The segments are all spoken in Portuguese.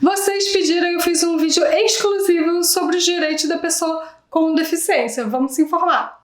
Vocês pediram e eu fiz um vídeo exclusivo sobre os direitos da pessoa com deficiência. Vamos se informar.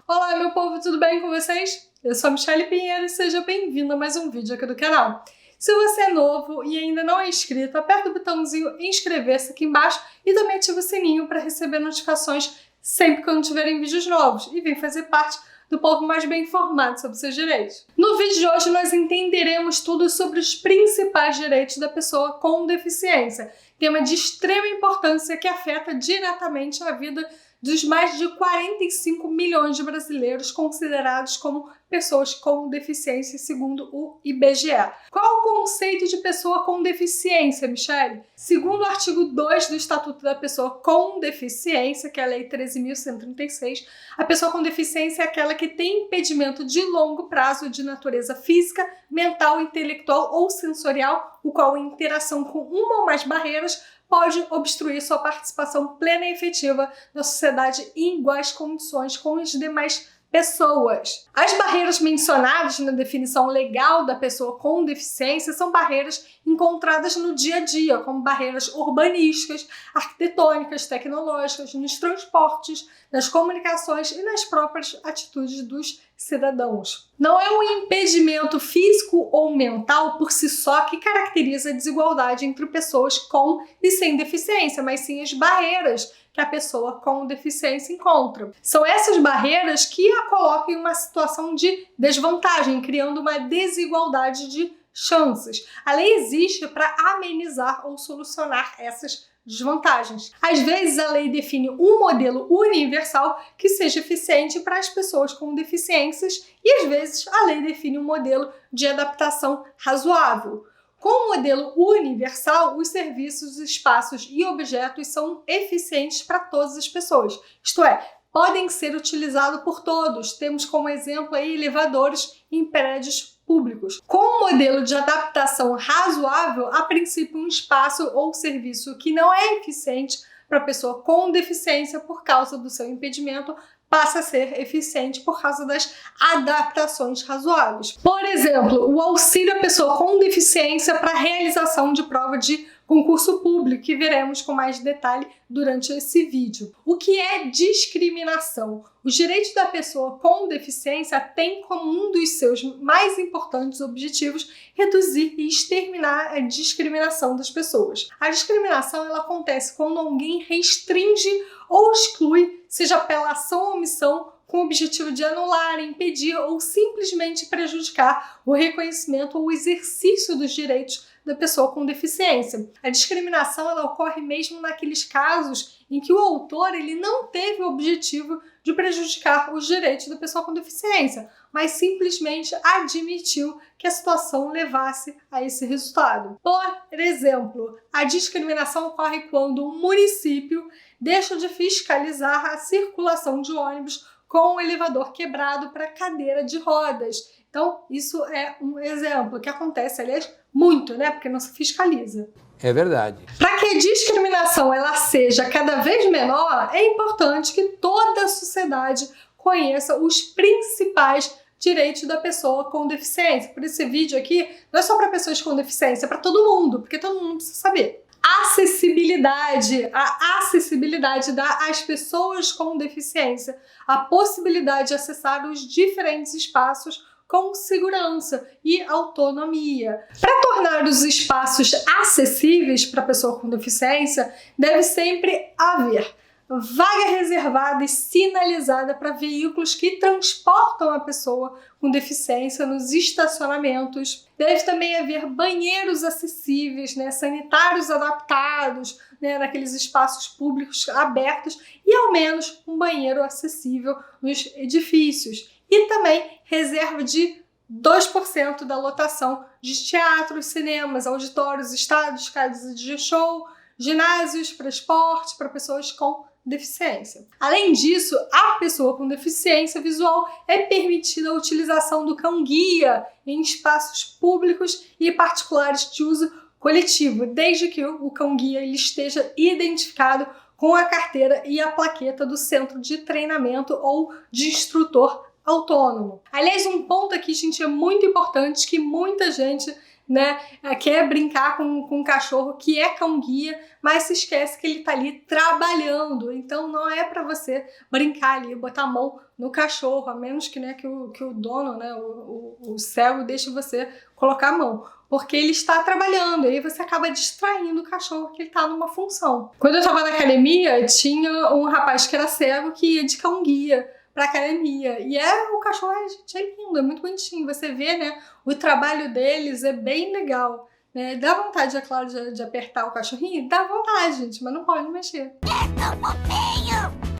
Olá, meu povo, tudo bem com vocês? Eu sou a Michelle Pinheiro e seja bem-vindo a mais um vídeo aqui do canal. Se você é novo e ainda não é inscrito, aperta o botãozinho inscrever-se aqui embaixo e também ativa o sininho para receber notificações sempre que eu tiverem vídeos novos e vem fazer parte do povo mais bem informado sobre seus direitos. No vídeo de hoje nós entenderemos tudo sobre os principais direitos da pessoa com deficiência, tema de extrema importância que afeta diretamente a vida dos mais de 45 milhões de brasileiros considerados como pessoas com deficiência, segundo o IBGE. Qual o conceito de pessoa com deficiência, Michelle? Segundo o artigo 2 do Estatuto da Pessoa com Deficiência, que é a Lei 13.136, a pessoa com deficiência é aquela que tem impedimento de longo prazo de natureza física, mental, intelectual ou sensorial, o qual, em interação com uma ou mais barreiras, pode obstruir sua participação plena e efetiva na sociedade em iguais condições com as demais pessoas. As barreiras mencionadas na definição legal da pessoa com deficiência são barreiras encontradas no dia a dia, como barreiras urbanísticas, arquitetônicas, tecnológicas, nos transportes, nas comunicações e nas próprias atitudes dos cidadãos. Não é o impedimento físico ou mental por si só que caracteriza a desigualdade entre pessoas com e sem deficiência, mas sim as barreiras que a pessoa com deficiência encontra. São essas barreiras que a colocam em uma situação de desvantagem, criando uma desigualdade de chances. A lei existe para amenizar ou solucionar essas desvantagens. Às vezes a lei define um modelo universal que seja eficiente para as pessoas com deficiências e às vezes a lei define um modelo de adaptação razoável. Com o modelo universal, os serviços, espaços e objetos são eficientes para todas as pessoas, isto é, podem ser utilizados por todos. Temos como exemplo aí elevadores em prédios públicos. Com o modelo de adaptação razoável, a princípio um espaço ou serviço que não é eficiente para a pessoa com deficiência por causa do seu impedimento passa a ser eficiente por causa das adaptações razoáveis. Por exemplo, o auxílio à pessoa com deficiência para a realização de prova de concurso público, que veremos com mais detalhe durante esse vídeo. O que é discriminação? Os direitos da pessoa com deficiência têm como um dos seus mais importantes objetivos reduzir e exterminar a discriminação das pessoas. A discriminação ela acontece quando alguém restringe ou exclui, seja pela ação ou omissão, com o objetivo de anular, impedir ou simplesmente prejudicar o reconhecimento ou o exercício dos direitos da pessoa com deficiência. A discriminação ela ocorre mesmo naqueles casos em que o autor ele não teve o objetivo de prejudicar os direitos da pessoa com deficiência, mas simplesmente admitiu que a situação levasse a esse resultado. Por exemplo, a discriminação ocorre quando um município deixa de fiscalizar a circulação de ônibus com o elevador quebrado para cadeira de rodas. Então, isso é um exemplo que acontece, aliás, muito, né? Porque não se fiscaliza. É verdade. Para que a discriminação ela seja cada vez menor, é importante que toda a sociedade conheça os principais direitos da pessoa com deficiência. Por esse vídeo aqui não é só para pessoas com deficiência, é para todo mundo, porque todo mundo precisa saber. Acessibilidade. A acessibilidade dá às pessoas com deficiência a possibilidade de acessar os diferentes espaços com segurança e autonomia. Para tornar os espaços acessíveis para a pessoa com deficiência, deve sempre haver vaga reservada e sinalizada para veículos que transportam a pessoa com deficiência nos estacionamentos. Deve também haver banheiros acessíveis, sanitários adaptados, naqueles espaços públicos abertos e ao menos um banheiro acessível nos edifícios. E também reserva de 2% da lotação de teatros, cinemas, auditórios, estádios, casas de show, ginásios para esporte, para pessoas com deficiência. Além disso, a pessoa com deficiência visual é permitida a utilização do cão-guia em espaços públicos e particulares de uso coletivo, desde que o cão-guia esteja identificado com a carteira e a plaqueta do centro de treinamento ou de instrutor autônomo. Aliás, um ponto aqui, gente, é muito importante, que muita gente, né, quer brincar com um cachorro que é cão-guia, mas se esquece que ele tá ali trabalhando. Então não é para você brincar ali, botar a mão no cachorro, a menos que, né, que o dono, né, o cego deixe você colocar a mão, porque ele está trabalhando, e aí você acaba distraindo o cachorro, que ele tá numa função. Quando eu tava na academia, tinha um rapaz que era cego que ia de cão-guia pra academia, e o cachorro, gente, é lindo, é muito bonitinho, você vê, né, o trabalho deles é bem legal, né, dá vontade, é claro, de apertar o cachorrinho, dá vontade, gente, mas não pode mexer.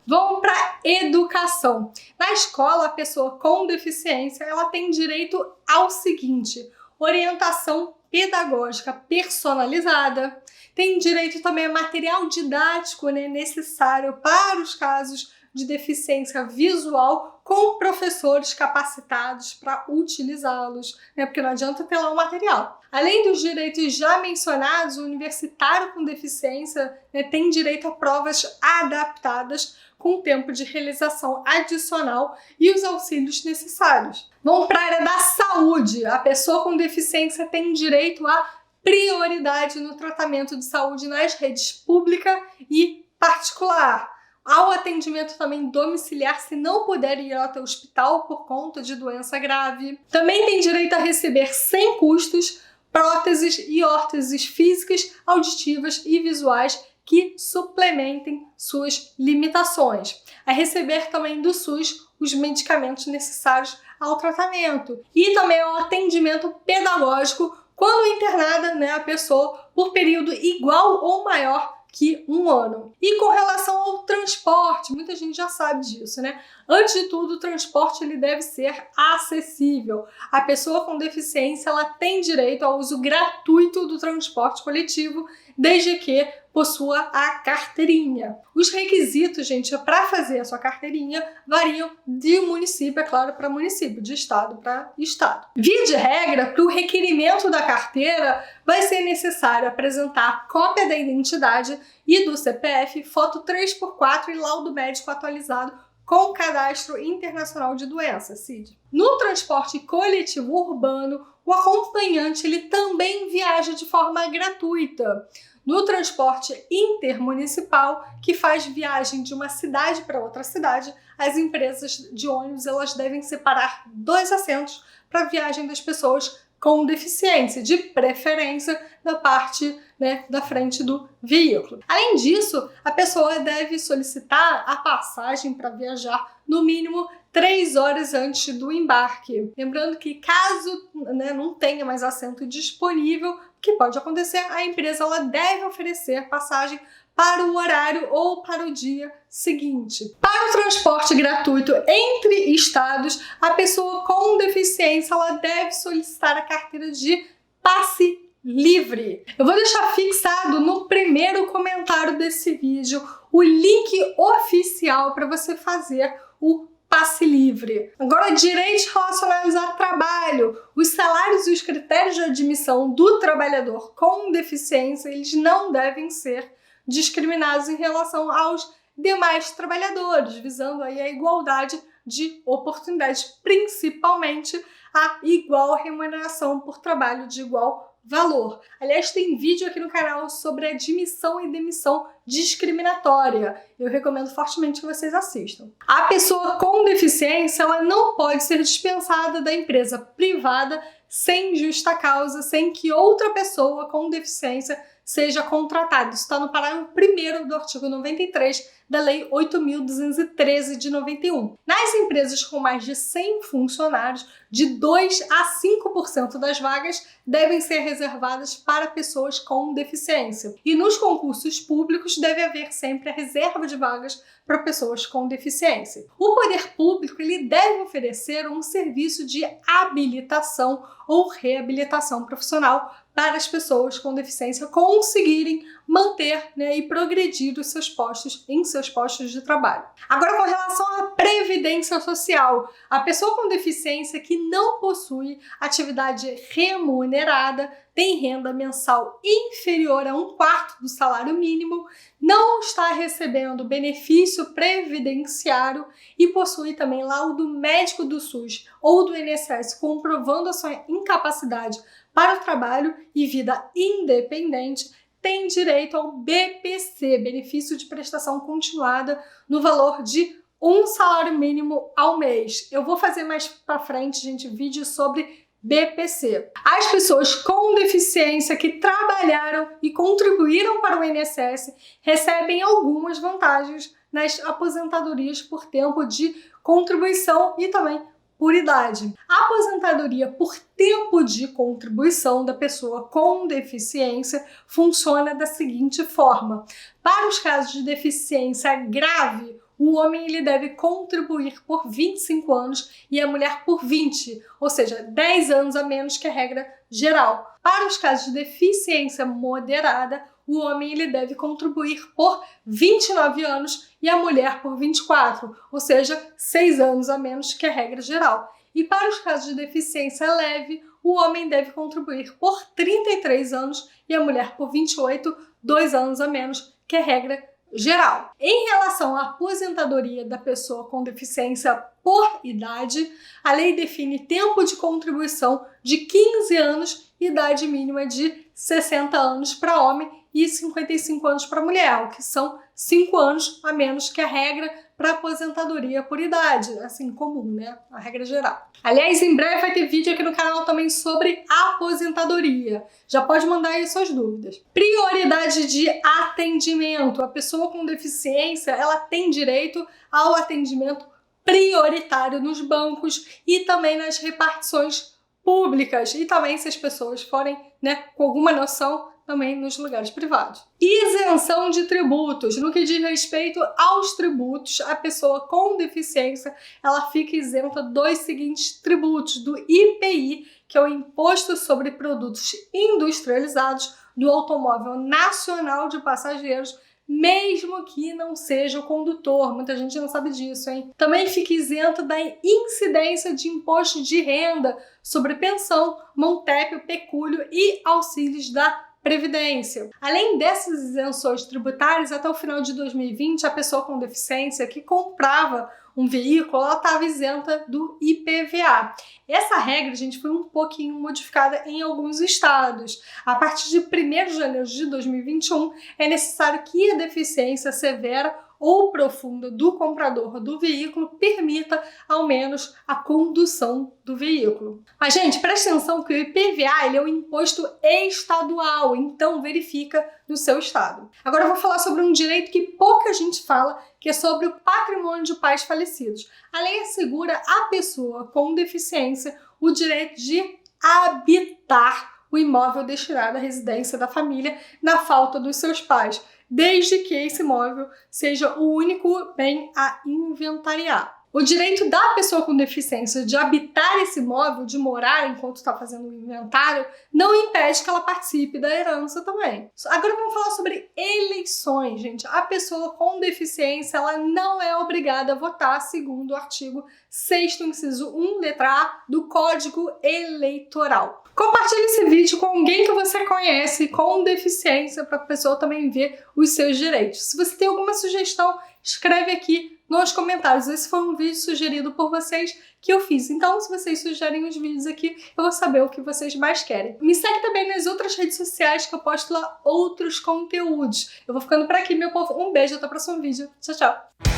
Vamos para educação. Na escola, a pessoa com deficiência, ela tem direito ao seguinte: orientação pedagógica personalizada, tem direito também a material didático, né, necessário para os casos de deficiência visual, com professores capacitados para utilizá-los, né, porque não adianta ter lá o material. Além dos direitos já mencionados, o universitário com deficiência, né, tem direito a provas adaptadas com tempo de realização adicional e os auxílios necessários. Vamos para a área da saúde. A pessoa com deficiência tem direito a prioridade no tratamento de saúde nas redes pública e particular, ao atendimento também domiciliar se não puder ir até o hospital por conta de doença grave. Também tem direito a receber sem custos próteses e órteses físicas, auditivas e visuais que suplementem suas limitações. A receber também do SUS os medicamentos necessários ao tratamento. E também ao atendimento pedagógico quando internada, né, a pessoa por período igual ou maior que 1 ano. E com relação ao transporte, muita gente já sabe disso, né? Antes de tudo, o transporte ele deve ser acessível. A pessoa com deficiência ela tem direito ao uso gratuito do transporte coletivo, desde que possua a carteirinha. Os requisitos, gente, para fazer a sua carteirinha variam de município, é claro, para município, de estado para estado. Via de regra, para o requerimento da carteira, vai ser necessário apresentar cópia da identidade e do CPF, foto 3x4 e laudo médico atualizado com cadastro internacional de doenças, CID. No transporte coletivo urbano, o acompanhante ele também viaja de forma gratuita. No transporte intermunicipal, que faz viagem de uma cidade para outra cidade, as empresas de ônibus elas devem separar 2 assentos para a viagem das pessoas com deficiência, de preferência da parte, né, da frente do veículo. Além disso, a pessoa deve solicitar a passagem para viajar no mínimo 3 horas antes do embarque. Lembrando que caso, né, não tenha mais assento disponível, que pode acontecer, a empresa ela deve oferecer passagem para o horário ou para o dia seguinte. Para o transporte gratuito entre estados, a pessoa com deficiência ela deve solicitar a carteira de passe livre. Eu vou deixar fixado no primeiro comentário desse vídeo o link oficial para você fazer o passe livre. Agora, direitos relacionados a trabalho. Os salários e os critérios de admissão do trabalhador com deficiência, eles não devem ser discriminados em relação aos demais trabalhadores, visando aí a igualdade de oportunidades, principalmente a igual remuneração por trabalho de igual valor. Aliás, tem vídeo aqui no canal sobre admissão e demissão discriminatória. Eu recomendo fortemente que vocês assistam. A pessoa com deficiência ela não pode ser dispensada da empresa privada sem justa causa, sem que outra pessoa com deficiência seja contratada. Isso está no parágrafo 1º do artigo 93 da Lei 8.213 de 91. Nas empresas com mais de 100 funcionários, de 2 a 5% das vagas devem ser reservadas para pessoas com deficiência. E nos concursos públicos deve haver sempre a reserva de vagas para pessoas com deficiência. O poder público ele deve oferecer um serviço de habilitação ou reabilitação profissional para as pessoas com deficiência conseguirem manter, né, e progredir os seus postos de trabalho. Agora, com relação à previdência social, a pessoa com deficiência que não possui atividade remunerada, tem renda mensal inferior a 1/4 do salário mínimo, não está recebendo benefício previdenciário e possui também laudo médico do SUS ou do INSS comprovando a sua incapacidade para o trabalho e vida independente, tem direito ao BPC, benefício de prestação continuada, no valor de um salário mínimo ao mês. Eu vou fazer mais para frente, gente, vídeo sobre BPC. As pessoas com deficiência que trabalharam e contribuíram para o INSS recebem algumas vantagens nas aposentadorias por tempo de contribuição e também por idade. A aposentadoria por tempo de contribuição da pessoa com deficiência funciona da seguinte forma: para os casos de deficiência grave, o homem ele deve contribuir por 25 anos e a mulher por 20, ou seja, 10 anos a menos que a regra geral. Para os casos de deficiência moderada, o homem ele deve contribuir por 29 anos e a mulher por 24, ou seja, 6 anos a menos que a regra geral. E para os casos de deficiência leve, o homem deve contribuir por 33 anos e a mulher por 28, 2 anos a menos que a regra geral. Em relação à aposentadoria da pessoa com deficiência por idade, a lei define tempo de contribuição de 15 anos e idade mínima de 60 anos para homem e 55 anos para mulher, o que são 5 anos a menos que a regra para aposentadoria por idade, assim, comum, né? A regra geral. Aliás, em breve vai ter vídeo aqui no canal também sobre aposentadoria. Já pode mandar aí suas dúvidas. Prioridade de atendimento. A pessoa com deficiência, ela tem direito ao atendimento prioritário nos bancos e também nas repartições públicas. E também, se as pessoas forem, né, com alguma noção, também nos lugares privados. Isenção de tributos. No que diz respeito aos tributos, a pessoa com deficiência, ela fica isenta dos seguintes tributos: do IPI, que é o Imposto sobre Produtos Industrializados, do Automóvel Nacional de Passageiros, mesmo que não seja o condutor. Muita gente não sabe disso, hein? Também fica isenta da incidência de imposto de renda sobre pensão, montépio, pecúlio e auxílios da Previdência. Além dessas isenções tributárias, até o final de 2020, a pessoa com deficiência que comprava um veículo, ela estava isenta do IPVA. Essa regra, gente, foi um pouquinho modificada em alguns estados. A partir de 1º de janeiro de 2021, é necessário que a deficiência severa ou profunda do comprador do veículo permita, ao menos, a condução do veículo. Mas, gente, presta atenção que o IPVA ele é um imposto estadual, então verifica no seu estado. Agora eu vou falar sobre um direito que pouca gente fala, que é sobre o patrimônio de pais falecidos. A lei assegura à pessoa com deficiência o direito de habitar o imóvel destinado à residência da família na falta dos seus pais, desde que esse imóvel seja o único bem a inventariar. O direito da pessoa com deficiência de habitar esse imóvel, de morar enquanto está fazendo o inventário, não impede que ela participe da herança também. Agora vamos falar sobre eleições, gente. A pessoa com deficiência, ela não é obrigada a votar, segundo o artigo 6º, inciso 1, letra A, do Código Eleitoral. Compartilhe esse vídeo com alguém que você conhece com deficiência para a pessoa também ver os seus direitos. Se você tem alguma sugestão, escreve aqui nos comentários. Esse foi um vídeo sugerido por vocês que eu fiz. Então, se vocês sugerem os vídeos aqui, eu vou saber o que vocês mais querem. Me segue também nas outras redes sociais que eu posto lá outros conteúdos. Eu vou ficando por aqui, meu povo. Um beijo, até o próximo vídeo. Tchau, tchau!